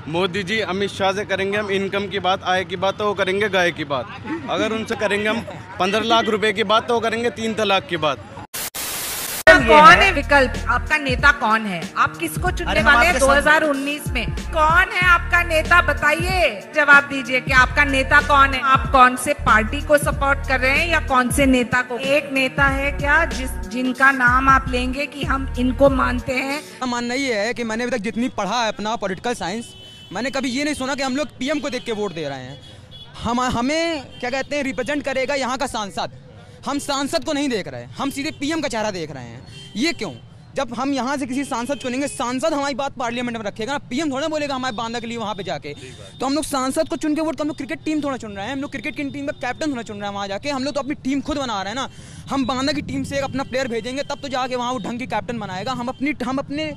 मोदी जी अमित शाह से करेंगे हम इनकम की बात, आय की बात, तो वो करेंगे गाय की बात। अगर उनसे करेंगे हम 15 लाख रुपए की बात, तो वो करेंगे 3 तलाक की बात। कौन है विकल्प? आपका नेता कौन है? आप किसको चुनने वाले हैं 2019 में? कौन है आपका नेता? बताइए, जवाब दीजिए कि आपका नेता कौन है। आप कौन से पार्टी को सपोर्ट कर रहे हैं या कौन से नेता को? एक नेता है क्या जिनका नाम आप लेंगे कि हम इनको मानते हैं? मानना ये है कि मैंने अभी तक जितनी पढ़ा है अपना पॉलिटिकल साइंस, मैंने कभी ये नहीं सुना कि हम लोग पीएम को देख के वोट दे रहे हैं। हमें क्या कहते हैं, रिप्रेजेंट करेगा यहाँ का सांसद। हम सांसद को नहीं देख रहे हैं, हम सीधे पीएम का चेहरा देख रहे हैं। ये क्यों? जब हम यहाँ से किसी सांसद चुनेंगे, सांसद हमारी बात पार्लियामेंट में रखेगा ना, पीएम थोड़ा बोलेगा हमारे बांदा के लिए वहाँ पे जाके। तो हम लोग सांसद को चुन के वोट, हम लोग क्रिकेट टीम थोड़ा चुन रहे हैं, हम लोग क्रिकेट की टीम का कैप्टन थोड़ा चुन रहे हैं वहाँ जाके। हम लोग तो अपनी टीम खुद बना रहे हैं ना। हम बांदा की टीम से एक अपना प्लेयर भेजेंगे तब तो जाके वहाँ वो ढंग की कैप्टन बनाएगा। हम अपने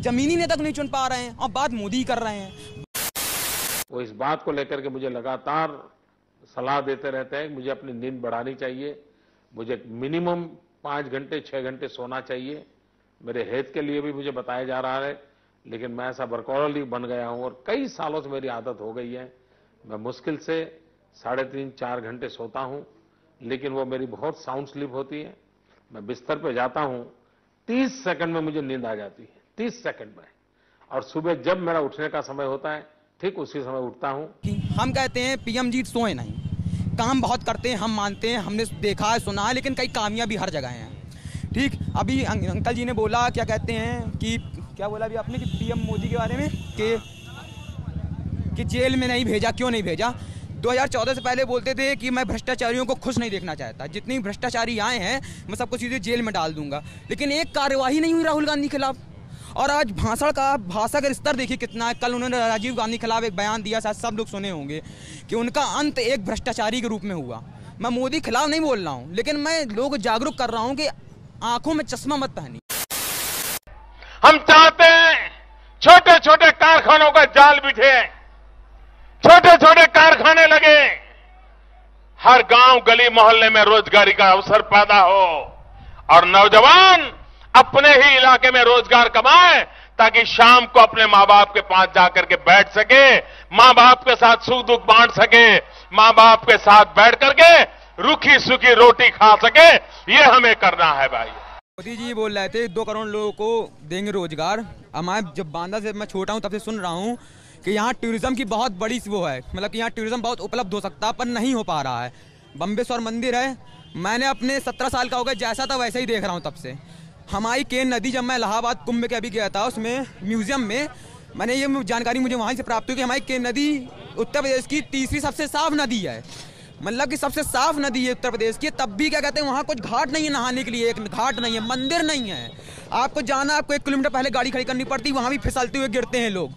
जमीनी नेता को नहीं चुन पा रहे हैं और बात मोदी कर रहे हैं। वो इस बात को लेकर के मुझे लगातार सलाह देते रहते हैं कि मुझे अपनी नींद बढ़ानी चाहिए, मुझे मिनिमम 5 घंटे 6 घंटे सोना चाहिए। मेरे हेल्थ के लिए भी मुझे बताया जा रहा है, लेकिन मैं ऐसा वर्कहोलिक बन गया हूं और कई सालों से मेरी आदत हो गई है। मैं मुश्किल से 3.5-4 घंटे सोता हूं, लेकिन वो मेरी बहुत साउंड स्लीप होती है। मैं बिस्तर पे जाता हूं, 30 सेकंड में मुझे नींद आ जाती है, 30 सेकंड में। और सुबह जब मेरा उठने का समय होता है, ठीक उसी समय उठता हूं। हम कहते हैं पीएम जी सोए नहीं, काम बहुत करते हैं, हम मानते हैं, हमने देखा है सुना है, लेकिन कई कामियां भी हर जगह हैं। ठीक, अभी अंकल जी ने बोला, क्या कहते हैं कि क्या बोला अभी आपने कि पीएम मोदी के बारे में कि जेल में नहीं भेजा, क्यों नहीं भेजा? 2014 से पहले बोलते थे कि मैं भ्रष्टाचारियों को खुश नहीं देखना चाहता, जितनी भ्रष्टाचारी आए हैं मैं सबको सीधे जेल में डाल दूंगा। लेकिन एक कार्यवाही नहीं हुई राहुल गांधी के खिलाफ। और आज भाषा का स्तर देखिए कितना है। कल उन्होंने राजीव गांधी के खिलाफ एक बयान दिया, शायद सब लोग सुने होंगे, कि उनका अंत एक भ्रष्टाचारी के रूप में हुआ। मैं मोदी के खिलाफ नहीं बोल रहा हूं, लेकिन मैं लोगों को जागरूक कर रहा हूं कि आंखों में चश्मा मत पहनी। हम चाहते हैं छोटे छोटे कारखानों का जाल बिछे, छोटे छोटे कारखाने लगे, हर गांव गली मोहल्ले में रोजगारी का अवसर पैदा हो और नौजवान अपने ही इलाके में रोजगार कमाए, ताकि शाम को अपने माँ बाप के पास जाकर के बैठ सके, माँ बाप के साथ सुख दुख बांट सके, माँ बाप के साथ बैठ करके रूखी सूखी रोटी खा सके। ये हमें करना है भाई। मोदी जी बोल रहे थे 2 करोड़ लोगों को देंगे रोजगार। हमारे जब बांदा से मैं छोटा हूँ तब से सुन रहा हूँ कि यहाँ टूरिज्म की बहुत बड़ी वो है, मतलब कि यहाँ टूरिज्म बहुत उपलब्ध हो सकता है, पर नहीं हो पा रहा है। बम्बेश्वर मंदिर है, मैंने अपने 17 साल का हो गया, जैसा था वैसा ही देख रहा हूँ तब से। हमारी केन नदी, जब मैं इलाहाबाद कुंभ के अभी गया था, उसमें म्यूजियम में मैंने ये जानकारी मुझे वहाँ से प्राप्त हुई कि हमारी केन नदी उत्तर प्रदेश की तीसरी सबसे साफ नदी है। मतलब कि सबसे साफ नदी है उत्तर प्रदेश की। तब भी क्या कहते हैं, वहाँ कुछ घाट नहीं है नहाने के लिए, एक घाट नहीं है, मंदिर नहीं है। आपको जाना, आपको 1 किलोमीटर पहले गाड़ी खड़ी करनी पड़ती, वहाँ भी फिसलते हुए गिरते हैं लोग।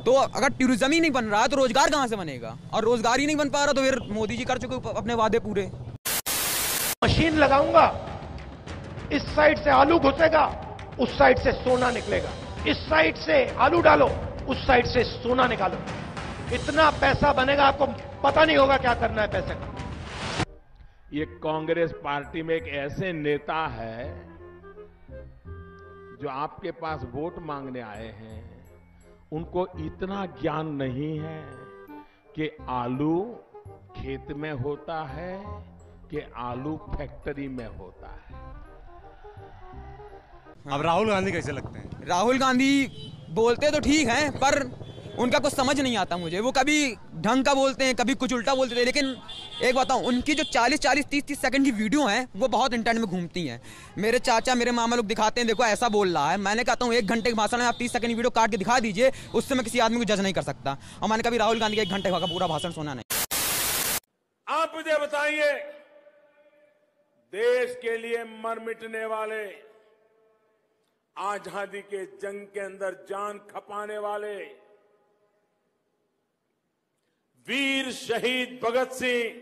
तो अगर टूरिज्म ही नहीं बन रहा तो रोजगार कहाँ से बनेगा? और रोजगार ही नहीं बन पा रहा तो फिर मोदी जी कर चुके अपने वादे पूरे। मशीन लगाऊंगा, इस साइड से आलू घुसेगा, उस साइड से सोना निकलेगा, इस साइड से आलू डालो, उस साइड से सोना निकालो। इतना पैसा बनेगा, आपको पता नहीं होगा क्या करना है पैसे का। ये कांग्रेस पार्टी में एक ऐसे नेता है जो आपके पास वोट मांगने आए हैं, उनको इतना ज्ञान नहीं है कि आलू खेत में होता है कि आलू फैक्ट्री में होता है। अब राहुल गांधी कैसे लगते हैं? राहुल गांधी बोलते तो ठीक हैं, पर उनका कुछ समझ नहीं आता मुझे। वो कभी ढंग का बोलते हैं, कभी कुछ उल्टा बोलते थे। लेकिन एक बताऊं, उनकी जो 40-40, 30-30 सेकंड की वीडियो हैं, वो बहुत इंटरनेट में घूमती हैं। मेरे चाचा, मेरे मामा लोग दिखाते हैं, देखो ऐसा बोल रहा है। मैंने कहता हूँ 1 घंटे के भाषण में आप 30 सेकंड की वीडियो काट के दिखा दीजिए, उससे मैं किसी आदमी को जज नहीं कर सकता। और मैंने कभी राहुल गांधी का 1 घंटे का पूरा भाषण सुना नहीं। आप मुझे बताइए, देश के लिए मर मिटने वाले, आजादी के जंग के अंदर जान खपाने वाले वीर शहीद भगत सिंह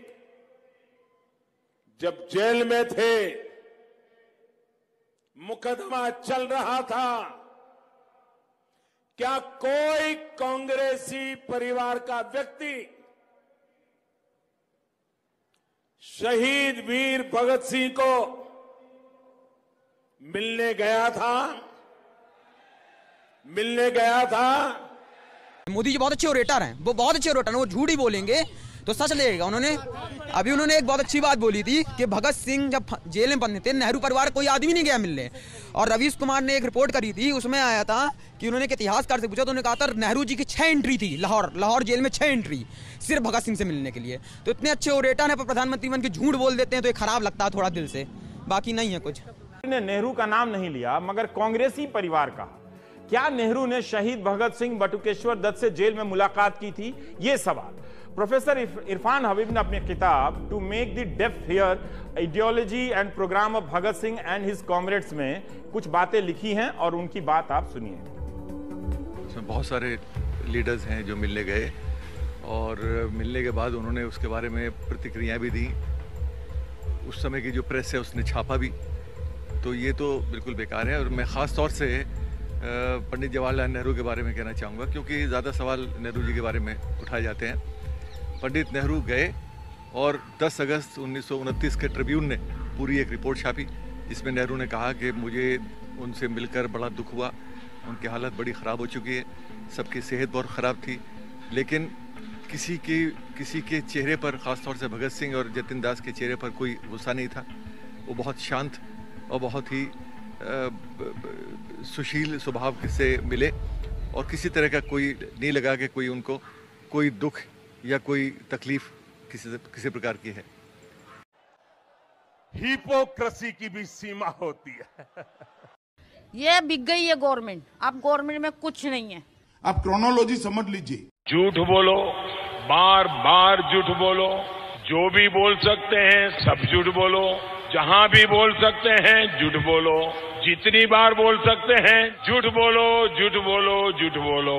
जब जेल में थे, मुकदमा चल रहा था, क्या कोई कांग्रेसी परिवार का व्यक्ति शहीद वीर भगत सिंह को मिलने गया था? मोदी जी बहुत अच्छे ओरेटर हैं, वो बहुत अच्छे ओरेटर हैं, वो झूठ ही बोलेंगे तो सच लगेगा। उन्होंने एक बहुत अच्छी बात बोली थी कि भगत सिंह जब जेल में बंद थे, नेहरू परिवार कोई आदमी नहीं गया मिलने। और रवीश कुमार ने एक रिपोर्ट करी थी, उसमें आया था कि उन्होंने एक इतिहासकार से पूछा तो उन्होंने कहा था नेहरू जी की 6 एंट्री थी लाहौर जेल में, 6 एंट्री सिर्फ भगत सिंह से मिलने के लिए। तो इतने अच्छे ओरेटर हैं पर प्रधानमंत्री बन के झूठ बोल देते हैं तो ये खराब लगता है थोड़ा दिल से, बाकी नहीं है कुछ। नेहरू का नाम नहीं लिया मगर कांग्रेसी परिवार का। क्या नेहरू ने शहीद भगत सिंह बटुकेश्वर दत्त से जेल में मुलाकात की थी? ये सवाल प्रोफेसर इरफान हबीब ने अपनी किताब to make the deaf hear ideology and programme of Bhagat Singh and his comrades में कुछ बातें लिखी हैं और उनकी बात आप सुनिए। इसमें बहुत सारे लीडर्स हैं जो मिलने गए और मिलने के बाद उन्होंने उसके बारे में प्रतिक्रियाएं भी दी। उस समय की जो प्रेस है उसने छापा भी, तो ये तो बिल्कुल बेकार है। और मैं ख़ास तौर से पंडित जवाहरलाल नेहरू के बारे में कहना चाहूँगा क्योंकि ज़्यादा सवाल नेहरू जी के बारे में उठाए जाते हैं। पंडित नेहरू गए और 10 अगस्त 1929 के ट्रिब्यून ने पूरी एक रिपोर्ट छापी जिसमें नेहरू ने कहा कि मुझे उनसे मिलकर बड़ा दुख हुआ, उनकी हालत बड़ी ख़राब हो चुकी है, सबकी सेहत बहुत ख़राब थी, लेकिन किसी के चेहरे पर, ख़ासतौर से भगत सिंह और जतिन दास के चेहरे पर कोई गुस्सा नहीं था। वो बहुत शांत और बहुत ही सुशील स्वभाव से मिले और किसी तरह का कोई नहीं लगा कि कोई उनको कोई दुख या कोई तकलीफ किसी प्रकार की है। हिपोक्रेसी की भी सीमा होती है। ये बिक गई है गवर्नमेंट, अब गवर्नमेंट में कुछ नहीं है। आप क्रोनोलॉजी समझ लीजिए। झूठ बोलो, बार बार झूठ बोलो, जो भी बोल सकते हैं सब झूठ बोलो, जहां भी बोल सकते हैं झूठ बोलो, जितनी बार बोल सकते हैं झूठ बोलो, झूठ बोलो, झूठ बोलो।